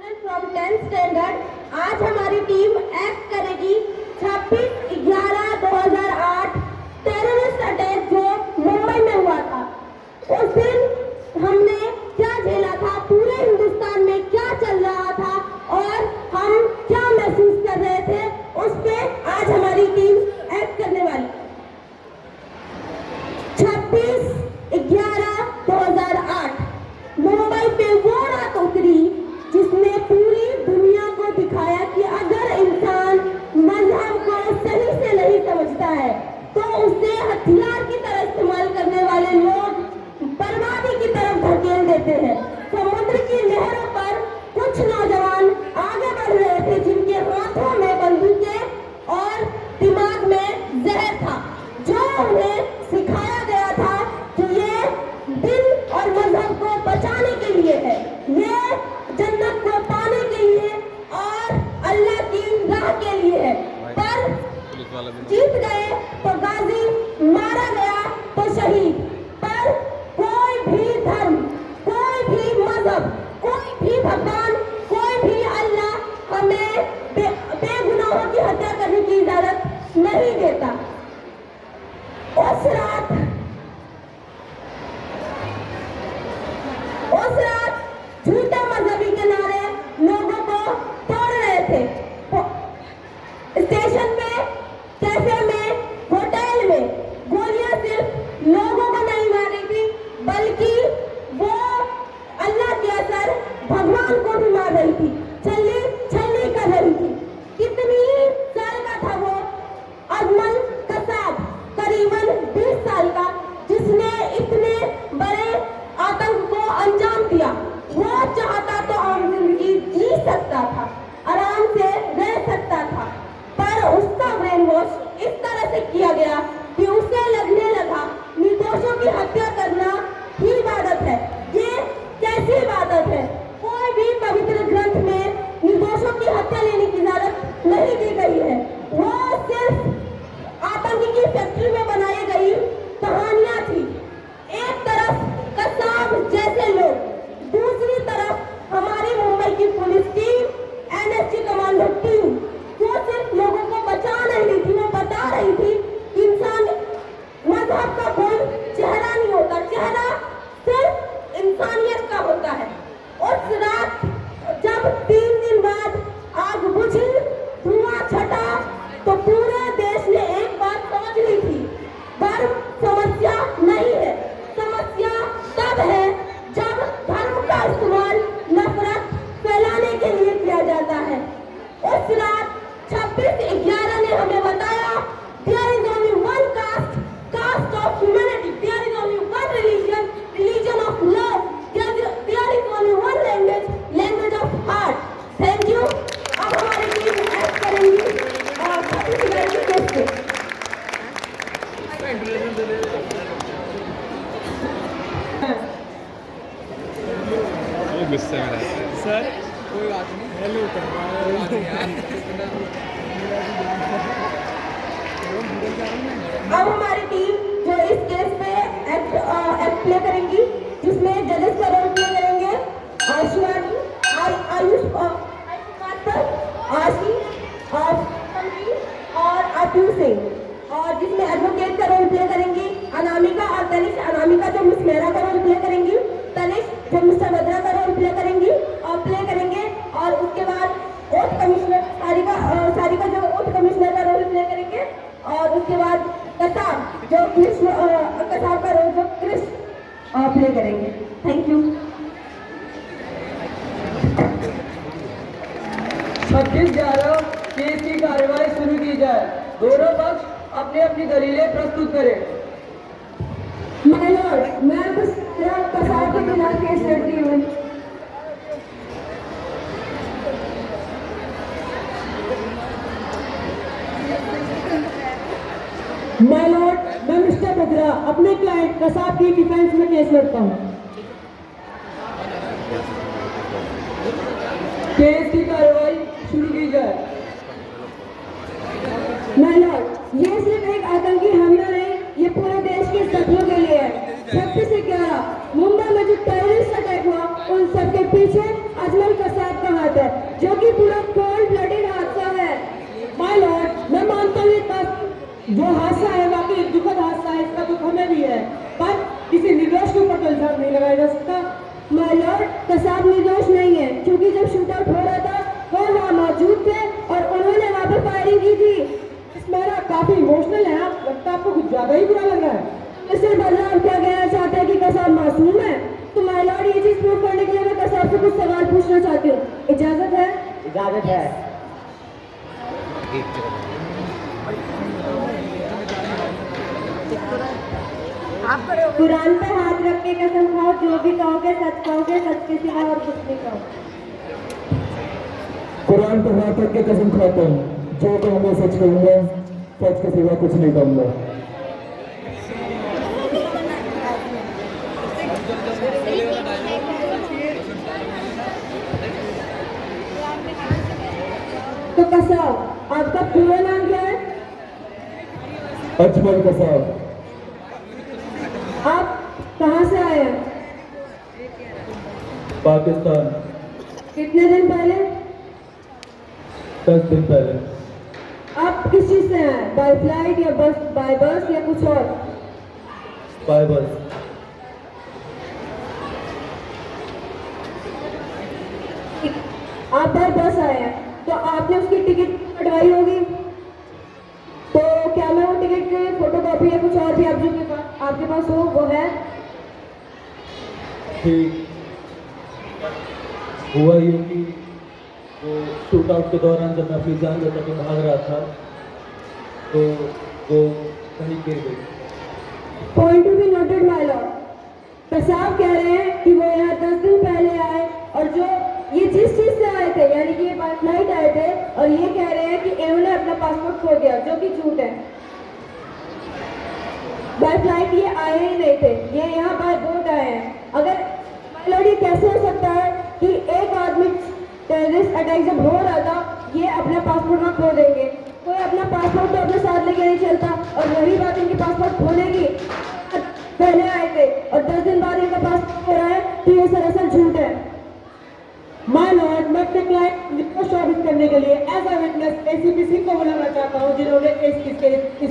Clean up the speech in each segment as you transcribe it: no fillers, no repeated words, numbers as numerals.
Student from 10th standard. आज हमारी team act करेगी 26/11/2008 टेररिस्ट अटैक जो मुंबई में हुआ था। उस दिन हमने क्या झेला था, पूरे हिंदुस्तान में क्या चल रहा था और हम क्या महसूस कर रहे थे, उस पे आज हमारी टीम एक्ट करने वाली। 26/11/2008 मुंबई पे वो रात उतरी जिसने पूरी दुनिया को दिखाया कि अगर इंसान मजहब को सही से नहीं समझता है तो उसे हथियार की तरह इस्तेमाल करने वाले लोग बर्बादी की तरफ धकेल देते हैं। समुद्र की लहरों पर कुछ नौजवान आगे बढ़ रहे थे जिनके हाथों में बंदूकें और दिमाग में जहर था, जो उन्हें सिखाया गया था कि ये दिल और मजहब को बचाने के लिए है, ये जन्नत को पाने के लिए और अल्लाह की राह के लिए है। पर जीत गए तो गाजी, मारा गया तो शहीद। पर कोई भी धर्म, कोई भी मजहब, कोई भी भगवान, कोई भी अल्लाह हमें बेगुनाहों की हत्या करने की इजाजत नहीं देता। उस रात झूठे मजहबी के नारे लोगों को तोड़ रहे थे। स्टेशन में, कैफे में, होटल में गोलियां सिर्फ लोगों को नहीं मार रही थी, बल्कि वो अल्लाह के असर भगवान को भी मार रही थी, छल्ली कर रही थी। कितनी साल का था वो अजमल कसाब, करीबन 20 साल का, जिसने इतने बड़े आतंक को अंजाम दिया। वो चाहता तो आम जिंदगी जी सकता था, आराम से रह सकता था, पर उसका ब्रेन वॉश इस तरह से किया गया कि उसे लगने लगा निर्दोषों की हत्या करना ही इबादत है। ये कैसी इबादत है? कोई भी पवित्र ग्रंथ में निर्दोषों की हत्या लेने की इजाजत नहीं दी गई है। वो सिर्फ आतंक की फैक्ट्री में बनाई गई कहानियां थी। एक तरफ कसाब जैसे लोग, दूसरी तरफ हमारी मुंबई की police team, NSG commando team, वो सिर्फ लोगों को बचा नहीं रही थी, वो बता रही थी कि इंसान मजहब का कोई चेहरा नहीं होता, चेहरा सिर्फ इंसानियत का होता है। उस रात जब 3 दिन बाद आग बुझी, धुआं छटा, तो पूरे देश ने एक बात समझ ली थी, धर्म समस्या नहीं है, समस्या तब है जब धर्म का इस्तेमाल नफरत फैलाने के लिए किया जाता है। उस रात 26/11 ने हमें बताया there is only one caste, caste of humanity, there is only one religion, religion of love, there is only one language, language of heart. Thank you। अब हमारी टीम एक्ट करेंगी और छत्तीसगढ़ के केस पे। गुस्से में रहता है सर कोई बात नहीं, हेलो अब हमारी टीम जो इस केस पे एक्ट प्ले करेंगी, जिसमें जजेस का रोल प्ले करेंगे शिवानी, आयुष, आशी और अतुल सिंह, और जिसमें एडवोकेट का रोल प्ले करेंगी अनामिका और तनिष। अनामिका जो मिस मेहरा का रोल प्ले करेंगी, तनिष जो मिस्टर बद्रा का रोल प्ले करेंगी और प्ले करेंगे। और उसके बाद ओथ कमिश्नर सारिका जो ओथ कमिश्नर का रोल प्ले करेंगे। और उसके बाद कसाब जो कृष्ण कसाब का रोल जो कृष्ण प्ले करेंगे। Thank you. 26/11 केस की कार्यवाही शुरू की जाए। दोनों पक्ष अपनी अपनी दलीलें प्रस्तुत करें। माय लॉर्ड, मैं कसाब के खिलाफ केस लड़ती हूँ। माय लॉर्ड, मैं मिस्टर बद्रा अपने क्लाइंट कसाब की डिफेंस में केस लड़ता हूँ। केस की कार्यवाही शुरू की जाए। माय लॉर्ड, ये सिर्फ एक आतंकी हमला नहीं, ये पूरे देश के शत्रुओं के लिए है। 26/11 मुंबई में जो टेररिस्ट अटैक हुआ, उन सबके पीछे अजमल कसाब का हाथ है। जो हादसा है वाकई एक दुखद हादसा है, इसका दुख हमें भी है, पर किसी निर्दोष के ऊपर तो इल्जाम नहीं लगाया जा सकता। माय लॉर्ड, कसाब निर्दोष नहीं है, क्योंकि जब शूट आउट हो रहा था वो वहाँ मौजूद थे और उन्होंने वहाँ पर फायरिंग की थी। मेरा काफी इमोशनल है, आप लगता है आपको कुछ ज्यादा ही बुरा लग रहा है। मिस्टर बलराम क्या कहना चाहते हैं कि कसाब मासूम है? तो माय लॉर्ड, ये चीज प्रूव करने के लिए मैं कसाब से कुछ सवाल पूछना चाहती हूँ, इजाजत है? इजाजत है। कुरान पे हाथ रख के कसम खाओ, जो भी कहोगे सच के सिवा और कुछ नहीं कहो। कुरान पर हाथ रख के कसम खाता हूँ, जो कहूँगा सच कहूँगा, सच के सिवा कुछ नहीं कहूँगा। तो कसाब, आपका पूरा नाम क्या है? अजमल कसाब। आप कहाँ से आए हैं? पाकिस्तान। कितने दिन पहले? 10 दिन पहले। आप किस चीज से आए? बाय फ्लाइट या बाय बस या कुछ और? बाय बस। आप बाय बस आए हैं, तो आपने उसकी टिकट कटवाई होगी, तो क्या मैं वो टिकट की फोटो कॉपी या कुछ और भी आपके पास हो, वो है? ठीक हुआ ये कि वो शूट आउट के दौरान जब मैं अपनी जान बचा के भाग रहा था तो वो कहीं गिर गई। Point to be noted my Lord. Kasab कह रहे हैं कि वो यहाँ 10 दिन पहले आए और जो ये जिस चीज से आए थे, यानी कि ये बाय फ्लाइट आए थे, और ये कह रहे हैं कि इन्होंने अपना पासपोर्ट खो दिया, जो कि झूठ है। बाय फ्लाइट ये आए ही नहीं थे, ये यहाँ बाय बोट आए हैं। अगर माय लॉर्ड, ये कैसे हो सकता है कि एक आदमी टेररिस्ट अटैक जब हो रहा था, ये अपना पासपोर्ट वहाँ खो देंगे? कोई अपना पासपोर्ट तो अपने साथ लेके नहीं चलता। और रही बात इनके पासपोर्ट खोने की, पहले आए थे और 10 दिन बाद इनका पासपोर्ट खो रहा है, तो ये सरासर झूठ है। माय लॉर्ड, मैं अपने क्लाइंट को शोभित करने के लिए as a witness ACP Singh को बुलाना चाहता हूँ, जिन्होंने इस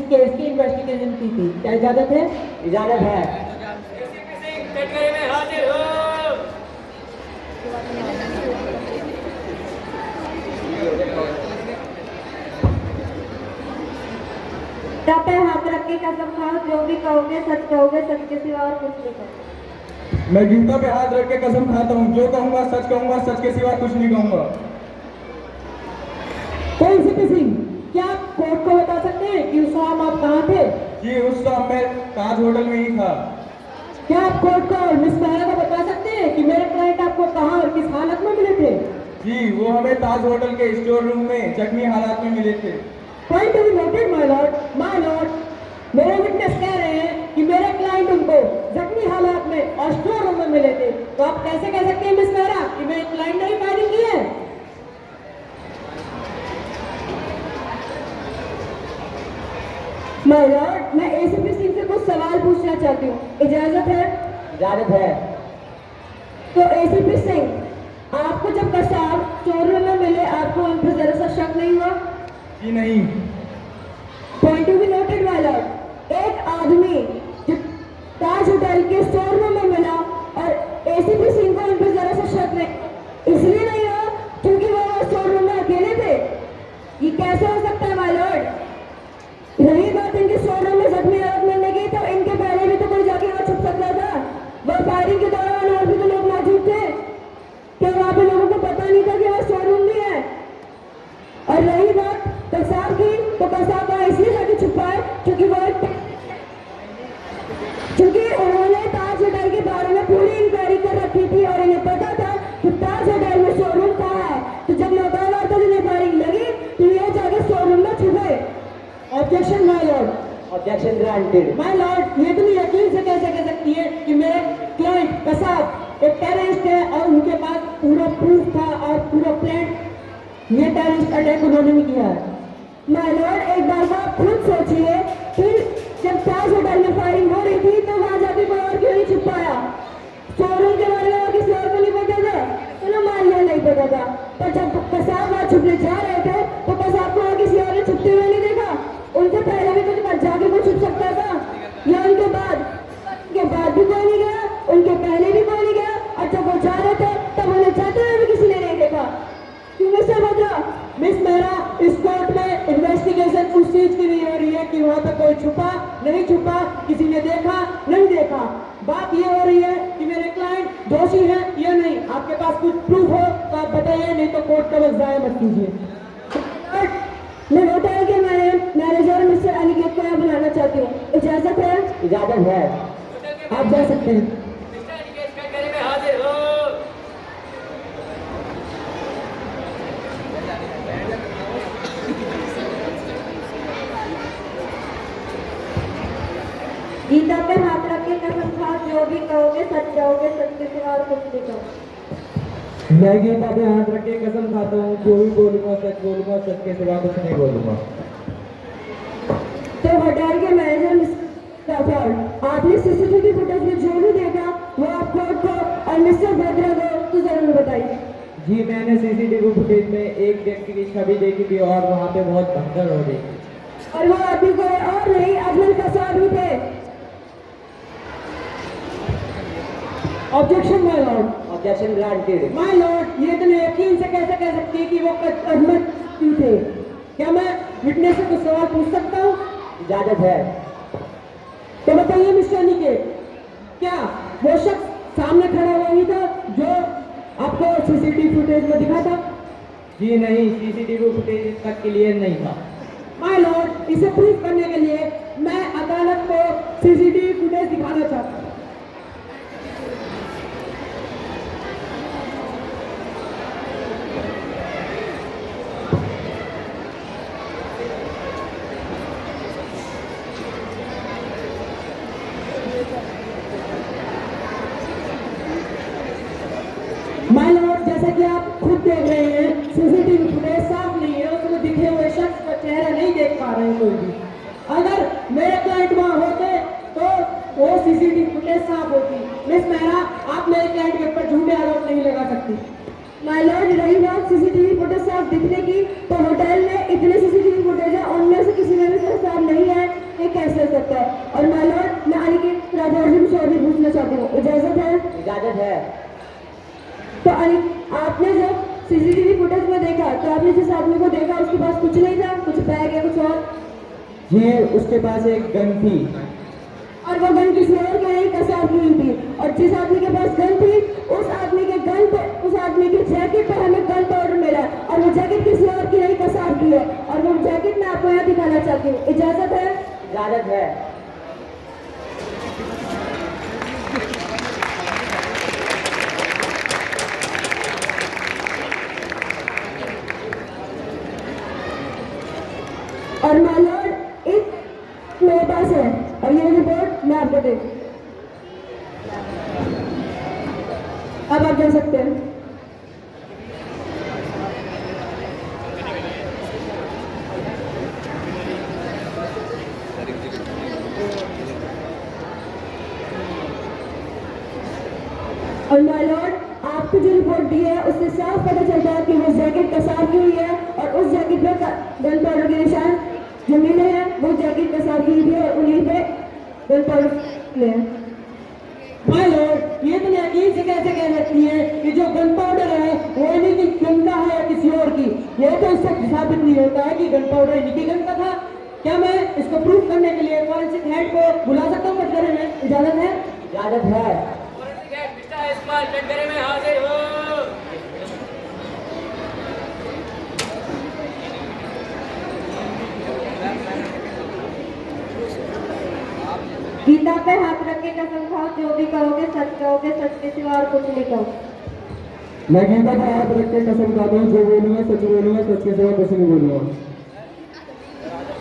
केस की इन्वेस्टिगेशन की थी। क्या इजाजत है? इजाजत है। पे हाथ रख के कसम खाओ, जो भी कहोगे सच के सिवा और कुछ नहीं कहोगे। मैं जूता पे हाथ रख के कसम खाता हूँ, जो कहूँगा सच के सिवा कुछ नहीं कहूँगा। तो एसीपी सिंह, क्या आप कोर्ट को बता सकते हैं कि उस शाम आप कहाँ थे? जी, उस शाम मैं ताज होटल में ही था। क्या आप कोर्ट को और मिस मेहरा को बता सकते हैं कि मेरे क्लाइंट आपको कहाँ और किस हालत में मिले थे? जी, वो हमें ताज होटल के स्टोर रूम में जख्मी हालात में मिले थे। Point to be noted my Lord, मेरे विटनेस कह रहे हैं कि मेरे क्लाइंट उनको जख्मी हालात में और स्टोर रूम में मिले थे। तो आप कैसे कह सकते हैं मिस मेहरा कि मेरे क्लाइंट ने ही फायरिंग की है? माय लॉर्ड, मैं एसीपी सिंह से कुछ सवाल पूछना चाहती हूँ, इजाजत है? इजाजत है। तो एसीपी सिंह, आपको जब कसाब स्टोर रूम में मिले, आपको उन पर जरा सा शक नहीं हुआ? जी नहीं। Point to be noted my Lord, एक आदमी जो ताज होटल के स्टोर रूम में मिला और एसीपी सिंह को उन पर जरा सा शक नहीं, इसलिए नहीं हुआ क्योंकि वो स्टोर रूम में अकेले थे? ये कैसे हो सकता है माय लॉर्ड? रही बात इनके स्टोर रूम में जख्मी हालत मिलने की, तो इनके पहले भी तो कोई जाके वहाँ छुप सकता था। वह फायरिंग के दौरान और भी तो लोग मौजूद थे, क्या वहाँ पे लोगों को पता नहीं था कि वहाँ स्टोर रूम भी है? और रही बात कसाब की, तो कसाब वहाँ इसलिए जाके छुपा है क्योंकि उन्होंने ताज होटल के बारे में पूरी इंक्वायरी कर रखी थी और इन्हें पता था कि ताज होटल में शोरूम कहाँ है। तो जब मौका तो जिन्हें फायरिंग लगी तो ये जाके शोरूम में छुपे। Objection my Lord. Objection granted. My Lord, ये तुम यकीन से कैसे कह सकती है कि मेरे क्लाइंट कसाब एक टेररिस्ट है और उनके पास पूरा प्रूफ था और पूरा प्लान ये टेररिस्ट अटैक उन्होंने भी किया है? माय लॉर्ड, एक बार को आप खुद सोचिए कि जब ताज होटल में फायरिंग हो रही थी तो वहां जाके कोई और क्यों नहीं छुप पाया? शोरूम के बारे में और किसी और को नहीं पता था? चलो मान लिया नहीं पता था, पर जब कसाब वहां छुपने जा रहे थे तो कसाब को और किसी और ने छुपते हुए नहीं देखा? उनसे पहले भी कुछ वहाँ पे कोई छुपा नहीं छुपा, किसी ने देखा नहीं देखा। बात ये हो रही है कि मेरे क्लाइंट दोषी है या नहीं। आपके पास कुछ प्रूफ हो तो आप बताइए, नहीं तो कोर्ट का वक्त जाया मत कीजिए। मैं होटल के मैनेजर मिस्टर अनिकेत को यहाँ बुलाना चाहती हूँ, इजाजत है? इजाजत है, आप जा सकते हैं। गीता पे हाथ रख के कसम खा, जो भी कहोगे सच कहोगे, सच के सिवा और कुछ नहीं कहोगे। मैं गीता पे हाथ रख के कसम खाता हूँ, जो भी बोलूँगा सच बोलूँगा, सच के सिवा कुछ नहीं बोलूँगा। तो होटल के मैनेजर मिस्टर राठौर, आपने सीसीटीवी फुटेज में जो भी देखा वो आप कोर्ट को और मिस्टर भद्रा को तो जरूर बताइए। जी, मैंने सीसीटीवी फुटेज में एक व्यक्ति की छवि देखी थी और वहाँ पे बहुत भगदड़ हो रही थी। और वो आदमी कोई और नहीं, अजमल कसाब ही थे। Objection my Lord. Objection granted. My Lord, ये इतने यकीन से कैसे कह सकती है कि वो अहमद ही थे? क्या मैं विटनेस से कुछ सवाल पूछ सकता हूँ? इजाजत है। तो बताइए मिस्टर निकेत, क्या वो शख्स सामने खड़ा हुआ ही था जो आपको सीसीटीवी फुटेज में दिखा था? जी नहीं, सीसीटीवी फुटेज इसका क्लियर नहीं था। माय लॉर्ड, इसे प्रूफ करने के लिए मैं अदालत को सीसीटीवी फुटेज दिखाना चाहता हूँ। माय लॉर्ड, जैसा कि आप खुद देख रहे हैं, सीसीटीवी फुटेज साफ नहीं है, उसमें दिखे हुए शख्स का चेहरा नहीं देख पा रहे हैं कोई भी। अगर मेरे क्लाइंट वहां होते तो वो सीसीटीवी फुटेज साफ होती। मिस मेहरा, आप मेरे क्लाइंट के ऊपर झूठे आरोप नहीं लगा सकती। माय लॉर्ड, रही बात सीसीटीवी फुटेज साफ दिखने की, तो होटल में इतने सीसीटीवी फुटेज है, उनमें से किसी में भी साफ नहीं है, ये कैसे हो सकता है? और माय लॉर्ड, मैं अनिकेत राठौर से कुछ और भी पूछना चाहती हूँ, इजाजत है? इजाजत है। तो आपने जब सीसीटीवी फुटेज में देखा तो आपने जिस आदमी को देखा उसके पास कुछ नहीं था, कुछ बैग या कुछ और? जी, उसके पास एक गन थी। और वो गन किसी और के नहीं, कसाब की ही थी। और जिस आदमी के पास गन थी, उस आदमी के गन पे, उस आदमी की जैकेट पर हमें गन पाउडर मिला, और वो जैकेट किसी और की नहीं, कसाब की है। और वो जैकेट मैं आपको यहाँ दिखाना चाहती हूँ, इजाजत है? इजाजत है। और माय लॉर्ड, एक मेरे पास है और ये रिपोर्ट मैं आपको दे। अब आप जा सकते हैं। और माय लॉर्ड, आपको जो रिपोर्ट दी है उससे साफ पता चलता है कि वो जैकेट कसाब की हुई है, और उस जैकेट पर गन पाउडर के निशान जो मिले हैं वो जैकेट कसाब की हुई है, और उन्हीं पे गन पाउडर मिले हैं। माय लॉर्ड, ये इतने यकीन से कैसे कह सकती है कि जो गन पाउडर है वो इन्हीं की गन का है या किसी और की? ये तो इससे साबित नहीं होता है कि गन पाउडर इन्हीं की गन का था। क्या मैं इसको प्रूफ करने के लिए फॉरेंसिक हेड को बुला सकता हूँ कटघरे में? इजाजत है? इजाजत है। कटघरे में हाजिर हो। गीता पे हाथ रख के कसम खाओ, जो भी कहोगे सच के सिवा और कुछ नहीं कहोगे। मैं गीता पे हाथ रख के कसम खाता हूँ, जो बोलूँगा सच के सिवा कुछ नहीं बोलूँगा।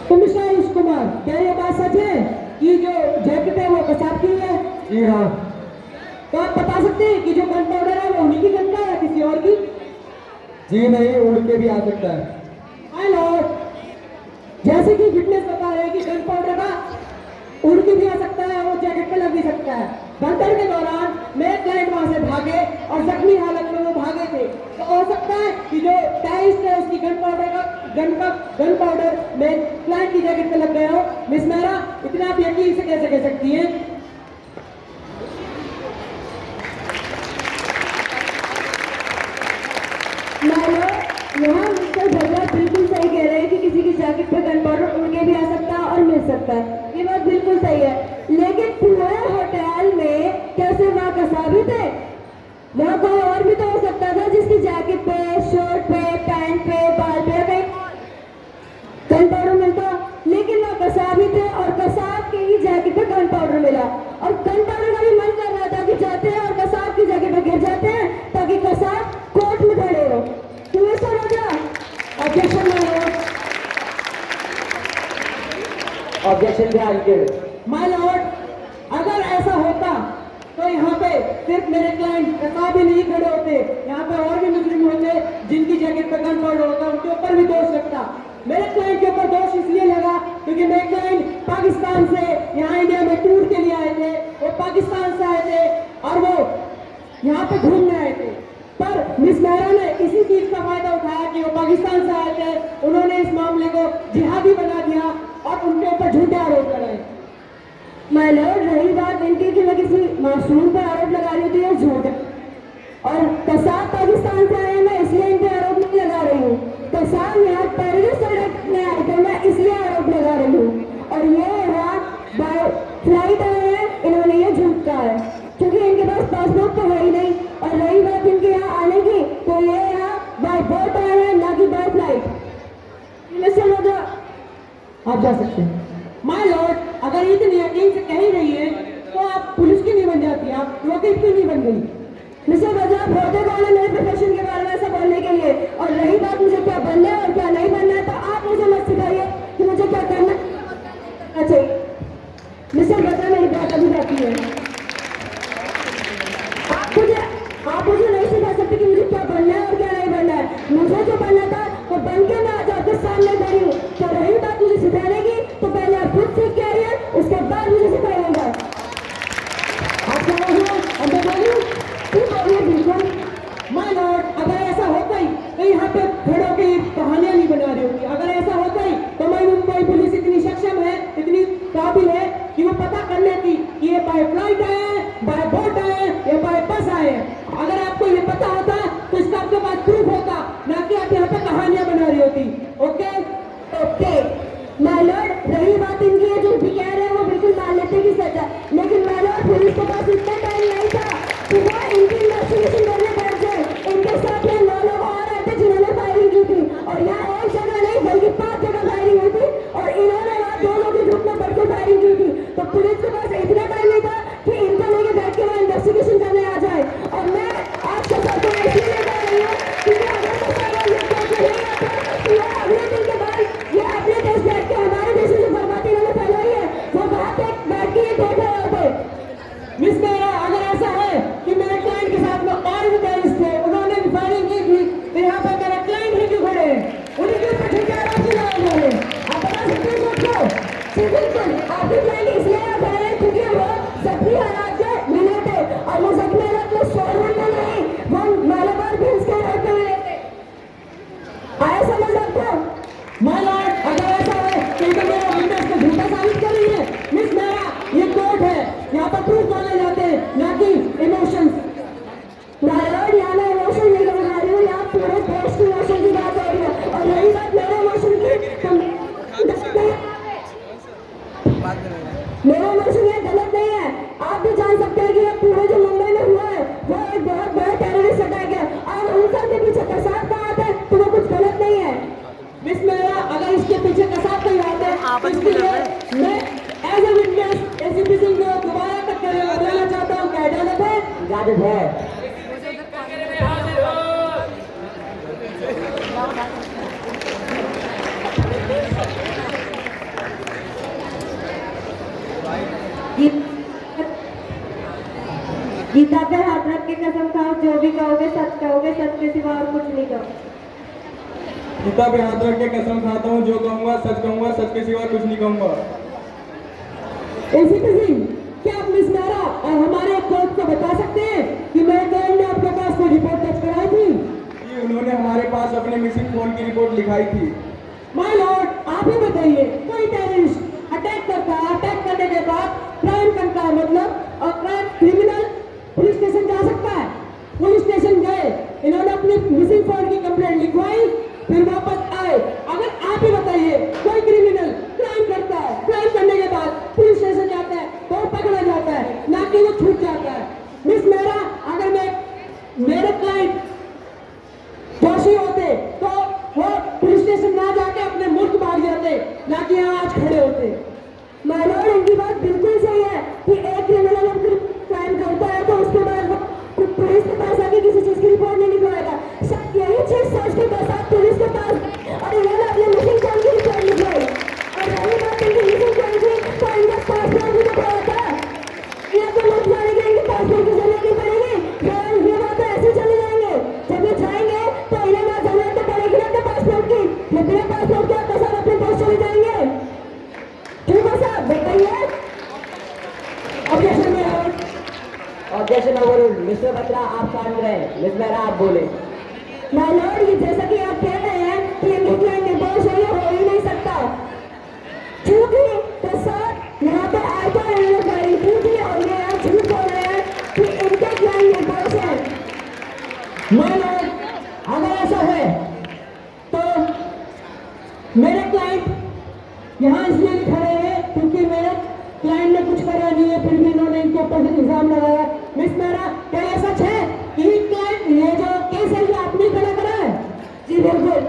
तो मिस्टर आयुष कुमार, क्या ये बात सच है कि जो जैकेट है वो कसाब की है? जी हाँ। तो आप बता सकते हैं कि जो गन पाउडर है वो उन्हीं की गन का है या किसी और की? जी नहीं, उड़ के भी आ सकता है। माय लॉर्ड, जैसे कि फिटनेस बता रहे हैं कि गन पाउडर का उड़ के भी आ सकता है और जैकेट पे लग भी सकता है। भगदड़ के दौरान मेरे क्लाइंट वहां से भागे और जख्मी हालत में वो भागे थे, तो हो सकता है कि जो टेररिस्ट है उसकी गन पाउडर मेरे क्लाइंट की जैकेट पे लग गया हो। मिस मेहरा, इतना आप यकीन से कैसे कह सकती हैं? यहाँ मिस्टर भद्रा बिल्कुल सही कह रहे हैं कि किसी की जैकेट पे गन पाउडर उड़ के भी आ सकता है और मिल सकता है, ये बात बिल्कुल सही है। लेकिन पूरे होटल में कैसे वहाँ कसाब भी थे? वहाँ कोई और भी तो हो सकता था जिसकी जैकेट पे, शर्ट पे, पैंट पे, बाल पे कहीं गन पाउडर मिलता, लेकिन वहाँ कसाब ही थे और कसाब की ही जैकेट पे गन पाउडर मिला। और गन पाउडर का भी मन कर रहा था कि जाते हैं और कसाब की जैकेट पे गिर जाते हैं ताकि कसाब कोर्ट में खड़े हो। तुम्हें समझा? ऑब्जेक्शन मारो। Objection granted. माय लॉर्ड, अगर ऐसा होता तो यहाँ पे सिर्फ मेरे क्लाइंट कसाब ही नहीं खड़े होते, यहाँ पे और भी मुजरिम होते जिनकी जैकेट पे गन पाउडर होता, उनके ऊपर भी दोष लगता। मेरे क्लाइंट के ऊपर दोष इसलिए लगा क्योंकि मेरे क्लाइंट पाकिस्तान से यहाँ इंडिया में टूर के लिए आए थे, वो पाकिस्तान से आए थे और वो यहाँ पे घूमने आए थे। पर मिस मेहरा ने इसी चीज का फायदा उठाया कि वो पाकिस्तान से आए थे, उन्होंने इस मामले को जिहादी बना दिया और उनके ऊपर झूठे आरोप लगाए। माय लॉर्ड, रही बात इनकी कि मैं किसी मासूम पर आरोप लगा रही थी, ये झूठ है। और कसाब पाकिस्तान से आए हैं, मैं इसलिए इन पे आरोप नहीं लगा रही हूँ। कसाब यहाँ टेररिस्ट अटैक में आए थे, मैं इसलिए आरोप लगा रही हूँ। और ये यहाँ बाय फ्लाइट आए हैं, इन्होंने ये झूठ कहा है क्योंकि इनके पास पासपोर्ट तो है ही नहीं। और रही बात इनके यहाँ आने की, तो ये यहाँ बाय बोट आए हैं, ना कि बाय फ्लाइट। मिस्टर मोदी, आप जा सकते हैं। माय लॉर्ड, अगर इतनी यकीन से कह ही रही है तो आप पुलिस की नहीं बन जाती, आप वकील क्यों नहीं बन गई? मिस्टर वजह होते कौन है मेरे प्रोफेशन के बारे में ऐसा बोलने के लिए? और रही बात मुझे क्या बनना है और क्या नहीं बनना है, तो आप मुझे मत सिखाइए कि मुझे क्या करना चाहिए। मिस्टर वजह, मेरी बात अभी बाकी है। आप मुझे नहीं सिखा सकते कि मुझे क्या बनना है और क्या नहीं बनना है। मुझे जो बनना था वो बन के मैं आज आपके सामने खड़ी हूँ। तो रही बात मुझे सिखाने की, तो पहले आप खुद सीख के आइए, उसके बाद मुझे सिखाइएगा। आप क्या बोल रहे हो? अब मैं बोलूं? ठीक है, बिल्कुल। माय लॉर्ड, अगर ऐसा होता ही तो यहाँ पे खड़ों की कहानियां नहीं बना रही होगी। अगर ऐसा होता ही तो मैं मुंबई पुलिस इतनी सक्षम है, इतनी काबिल है कि वो पता कर लेती कि ये बाय फ्लाइट आए हैं, बाय बोट आए हैं या बाय बस आए हैं। अगर आपको ये पता होता तो इसका आपके पास प्रूफ होता, ना कि आप यहाँ पे कहानियां बना रही होती। ओके ओके माय लॉर्ड, रही बात इनकी है जो भी कह रहे हैं वो बिल्कुल मान लेते कि सच है, लेकिन माय लॉर्ड पुलिस के पास इतना टाइम नहीं था कि वो इनकी इन्वेस्टिगेशन करने बैठ जाए। इनके साथ ये 9 लोग और आए थे जिन्होंने फायरिंग की थी, और यहाँ एक जगह नहीं बल्कि 5 जगह फायरिंग हुई थी, और इन्होंने वहाँ 2 लोगों के ग्रुप में बढ़ के फायरिंग की थी। तो पुलिस के पास इतना टाइम नहीं था कि इनको लेके बैठ के वो इन्वेस्टिगेशन करने आ जाए। और मैं आपके साथ इसलिए लेकर रही हूँ क्योंकि अगर तो अगले दिन के बाद ये अपने देश बैठ के हमारे देश में जो बर्बादी इन्होंने फैलाई है वो वहाँ पे बैठ के ये देख रहे होते। मिस मेहरा, अगर ऐसा है कि मेरे क्लाइंट के साथ में और भी टेररिस्ट थे, उन्होंने भी फायरिंग की थी, तो यहाँ पे मेरे क्लाइंट ही क्यों खड़े हैं? उन्हीं के ऊपर ठेके आरोप क्यों लगाए जा रहे हैं? आप बता सकते हैं सबको? बिल्कुल, आपके क्लाइंट इसलिए आ गए हैं क्योंकि वो जख्मी हालात से मिले थे, और वो जख्मी हालात में शोरूम में नहीं, वो मालाबार भीम्स के रोड पे मिले थे। आया समझ आपको? माय लॉर्ड, अगर ऐसा है कि तो मेरा विटनेस को झूठा साबित कर रही है। मिस मेहरा, ये कोर्ट है, यहाँ पर प्रूफ माने जाते हैं, ना कि इमोशंस। माय लॉर्ड, यहाँ मैं इमोशन नहीं बता रही हूँ, यहाँ पूरे देश की इमोशन की बात हो रही है। और रही बात मेरे इमोशन की, तो मेरा इमोशन ये गलत नहीं है। आप भी जान सकते हैं कि ये पूरे जो मुंबई में हुआ है वो एक बहुत बड़ा टेररिस्ट अटैक है, और उन सब के पीछे कसाब का हाथ है, तो वो कुछ गलत नहीं है। मिस मेहरा, अगर इसके पीछे कसाब कोई हाथ है तो इसके लिए मैं as a witness ACP Singh को दोबारा तक बुलाना चाहता हूँ। क्या इजाजत है? इजाजत है। गीता पे हाथ रख के कसम खाओ, जो भी कहोगे सच कहोगे, सच के सिवा और कुछ नहीं कहो। गीता पे हाथ रख के कसम खाता हूँ, जो कहूँगा सच के सिवा कुछ नहीं कहूँगा। एसीपी सिंह, क्या आप मिस मेहरा और हमारे कोर्ट को बता सकते हैं कि मेरे क्लाइंट ने आपके पास कोई रिपोर्ट दर्ज कराई थी? कि उन्होंने हमारे पास अपने मिसिंग फोन की रिपोर्ट लिखाई थी। माय लॉर्ड, आप ही बताइए, कोई टेररिस्ट अटैक करता है, अटैक करने के बाद क्राइम करता है, मतलब और क्रिमिनल पुलिस स्टेशन जा सकता है। पुलिस स्टेशन गए, इन्होंने अपनी मिसिंग फोन की कंप्लेंट लिखवाई, फिर वापस आए। अगर आप ही बताइए, कोई क्रिमिनल क्राइम करता है, क्राइम मानो इनकी बात बिल्कुल सही है कि एक क्रिमिनल अगर क्राइम करता है तो उसके बाद वो पुलिस के पास आके किसी चीज की रिपोर्ट नहीं लिखवाएगा। शायद यही चीज सोच के पैसा पुलिस के पास और इन्होंने अपने मिसिंग कॉल की रिपोर्ट लिखवाई। और रही बात इनकी मिसिंग कॉल की, तो इनका पासपोर्ट भी तो खड़ा था। ये तो लोग जाने के इनके पासपोर्ट की जरूरत नहीं पड़ेगी, ये बात ऐसे चले जाएंगे। जब ये जाएंगे तो इन्हें ना जरूरत तो पड़ेगी ना अपने पासपोर्ट की, ये बिना पासपोर्ट के आपके साथ अपने दोस्त चले जाएंगे। ठीक है साहब, बताइए। ऑब्जेक्शन में ऑब्जेक्शन ओवररूल्ड। मिस्टर बत्रा आप शांत रहे। मिस मेहरा आप बोले। माय लॉर्ड, ये जैसा कि आप कह रहे हैं कि इनकी क्लाइंट निर्दोष है, ये हो ही नहीं सकता, क्योंकि कसाब यहाँ पर आए तो इन्होंने गारंटी दी और ये यहाँ झूठ बोल रहे हैं कि इनके क्लाइंट निर्दोष है। माय लॉर्ड, अगर ऐसा है तो मेरे क्लाइंट यहाँ इसलिए नहीं खड़े हैं क्योंकि मेरे क्लाइंट ने कुछ करा नहीं है, फिर भी इन्होंने इनके ऊपर इल्जाम लगाया। मिस मेहरा, क्या ये सच है कि क्लाइंट ये जो केस है ये आपने खड़ा करा है? जी बिल्कुल।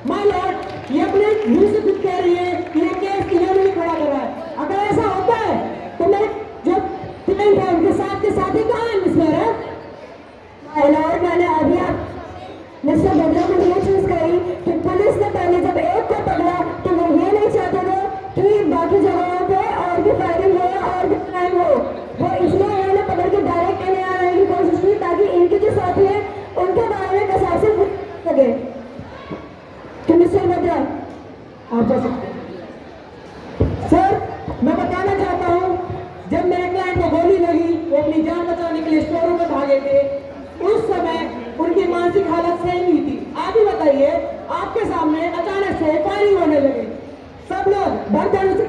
माय लॉर्ड, ये अपने मुंह से खुद कह रही है कि ये केस इन्होंने ही खड़ा करा है। अगर ऐसा होता है तो मेरे जो क्लाइंट है उनके साथ के साथी कहाँ है मिस मेहरा? माय लॉर्ड, मैंने अभी आप मिस्टर बत्रा को ये चीज कही कि पुलिस ने पहले जब एक को पकड़ा तो वो ये नहीं चाहते थे कि बाकी जगहों पे और भी फायरिंग हो और भी क्राइम हो। वो इसलिए उन्होंने पकड़ के डायरेक्ट इन्हें आने की कोशिश की ताकि इनके जो साथी हैं उनके बारे में कसाब से पूछ सके। तो मिस्टर बत्रा आप जा सकते हैं। सर, मैं बताना चाहता हूँ, जब मेरे क्लाइंट को गोली लगी वो अपनी जान बचाने के लिए स्टोर रूम में भागे थे, उस समय उनकी मानसिक हालत सही नहीं थी। आप ही बताइए, आपके सामने अचानक से फायरिंग होने लगी, सब लोग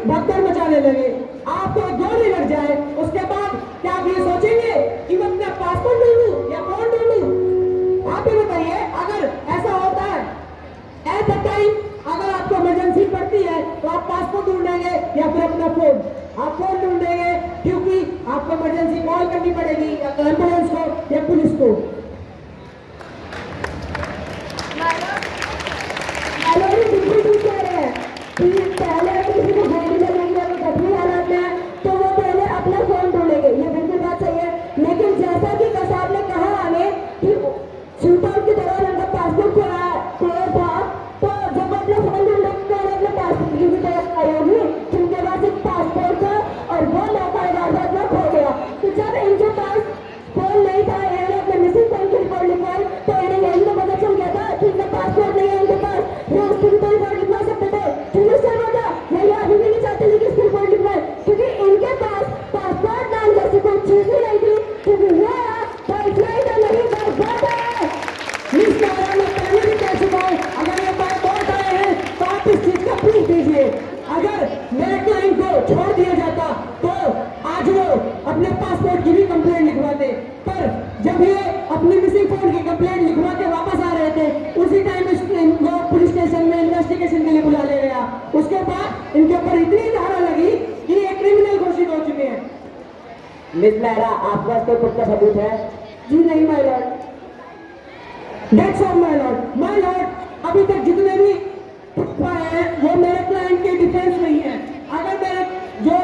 भगदड़ मचाने लगे, आपको गोली लग जाए, उसके बाद क्या आप ये सोचेंगे कि मैं अपना पासपोर्ट ढूंढूं या फोन ढूंढूं? आप ही बताइए, अगर ऐसा होता है एट द टाइम, अगर आपको इमरजेंसी पड़ती है तो आप पासपोर्ट ढूंढेंगे या फिर अपना फोन? आप फोन ढूंढेंगे क्योंकि आपको इमरजेंसी कॉल करनी पड़ेगी या तो एम्बुलेंस को या पुलिस को। बिल्कुल ठीक कह रहे हैं कि पहले अगर किसी को गोली लगेगी और वो गंभीर हालत में है तो वो पहले अपना फोन ढूंढेंगे, ये बिल्कुल बात सही है। लेकिन जैसा कि कसाब ने कहा हमें कि शूटआउट के दौरान उनका पासपोर्ट खोया था, तो जब वो अपना फोन ढूंढेंगे तो उन्हें अपने पासपोर्ट की भी तैयारी आई होगी कि उनके पास एक पासपोर्ट था और वो मौका वारदात में खो गया। तो जब इनके पास फोन नहीं था, इन्होंने अपने मिसिंग फोन की रिपोर्ट लिखवाई, तो इन्हें यही तो पता चल गया था कि इनका पासपोर्ट नहीं है इनके पास, वो उसकी भी तो रिपोर्ट लिखवा सकते थे। पुलिस से बोला यही अभी भी नहीं चाहते थे कि इसकी रिपोर्ट लिखवाए, क्योंकि इनके पास पासपोर्ट नाम जैसी कोई चीज ही नहीं थी, क्योंकि वो फ्लाइट नहीं पासपोर्ट है। मिस मेहरा, मैं पहले भी कह चुका हूँ, अगर ये पासपोर्ट आए हैं तो आप इस चीज का प्रूफ दीजिए। अगर मेरे क्लाइंट को छोड़ दिया जाता तो आज वो अपने पासपोर्ट की भी कंप्लेंट लिखवाते, पर जब ये अपनी मिसिंग फोन की कंप्लेंट लिखवा के वापस आ रहे थे, उसी टाइम वो पुलिस स्टेशन में इन्वेस्टिगेशन के लिए बुला ले गया। उसके बाद इनके ऊपर इतनी धारा लगी कि ये क्रिमिनल घोषित हो चुके हैं। मिस मेहरा, आपके पास कोई पुख्ता सबूत है? जी नहीं my Lord. That's all my Lord. My Lord, अभी तक जितने भी पाए हैं वो मेरे क्लाइंट के डिफेंस में ही है। अगर मेरे जो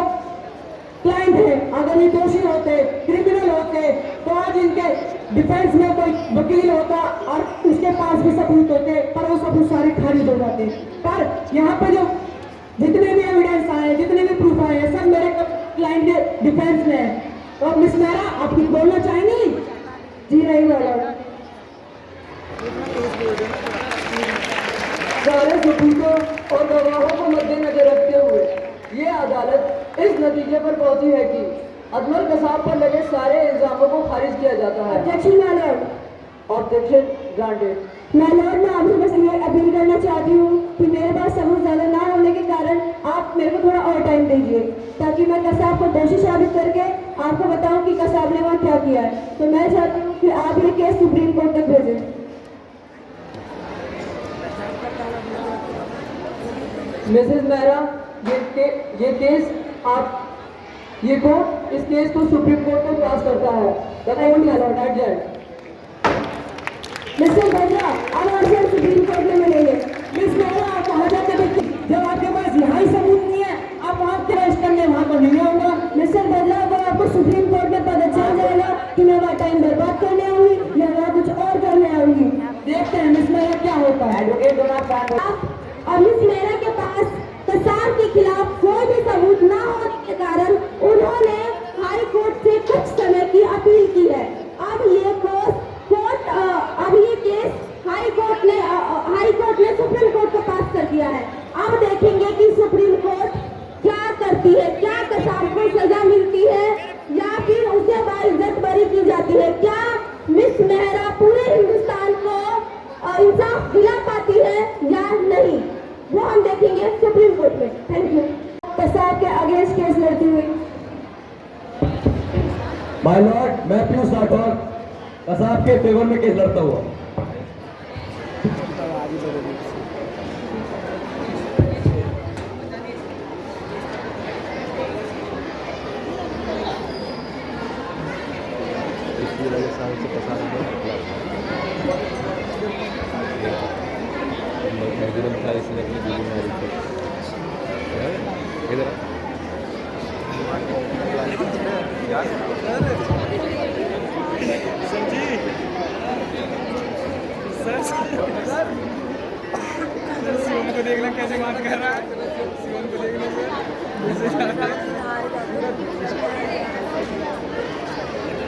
क्लाइंट है अगर ये दोषी होते, क्रिमिनल होते, तो आज इनके डिफेंस में कोई वकील होता और उसके पास भी सबूत होते, पर वो सबूत सारे खारिज हो जाते। पर यहाँ पर जो जितने भी एविडेंस आए, जितने भी प्रूफ आए हैं, सब मेरे क्लाइंट के डिफेंस में है। और मिस मेहरा, आप कुछ बोलना चाहेंगी? जी नहीं बोला। सारे सबूतों और गवाहों को मद्देनजर रखते हुए ये अदालत इस नतीजे पर पहुंची है कि अजमल कसाब पर लगे सारे इल्जामों को खारिज किया जाता है। Objection my Lord. Objection granted. My Lord, मैं आपसे बस ये अपील करना चाहती हूँ कि मेरे पास सबूत ज़्यादा ना होने के कारण आप मेरे को थोड़ा और टाइम दीजिए ताकि मैं कसाब को दोषी साबित करके आपको बताऊँ कि कसाब ने वहाँ क्या किया है। तो मैं चाहती हूँ कि आप ये केस सुप्रीम कोर्ट तक भेजें। मिसेस मेहरा, ये केस ये कोर्ट इस केस को सुप्रीम कोर्ट में पास करता है। The court has adjourned. Mister Batra, अब आपसे सुप्रीम कोर्ट में मिलेंगे। मिस मेहरा, आप वहाँ जाकर देखिए, जब आपके पास यहाँ ही सबूत नहीं है, आप वहाँ क्या करने सुप्रीम कोर्ट में पता चल जाएगा कि मैं वहाँ टाइम बर्बाद करने आऊंगी या वहाँ कुछ और करने आऊंगी। देखते हैं मिस मेहरा क्या होता है। एडवोकेट डोनाल्ड और मिस मेहरा के पास कसाब के खिलाफ कोई भी सबूत न होने के कारण उन्होंने हाई कोर्ट से कुछ समय की अपील की है। अब ये केस हाई कोर्ट ने सुप्रीम कोर्ट को पास कर दिया है। अब देखेंगे कि सुप्रीम कोर्ट क्या करती है, क्या कसाब को सजा मिलती है या फिर उसे बाइज्जत बरी की जाती है। क्या मिस मेहरा पूरे हिंदुस्तान को इंसाफ दिला पाती है या नहीं, वो हम देखेंगे सुप्रीम कोर्ट में। Thank you. कसाब के अगेंस्ट केस लड़ती हुई माय लॉर्ड, मैं पीयूष राठौर कसाब के फेवर में केस लड़ता हुआ। शिवम को देखना कैसे बात कर रहा है, शिवम को देखने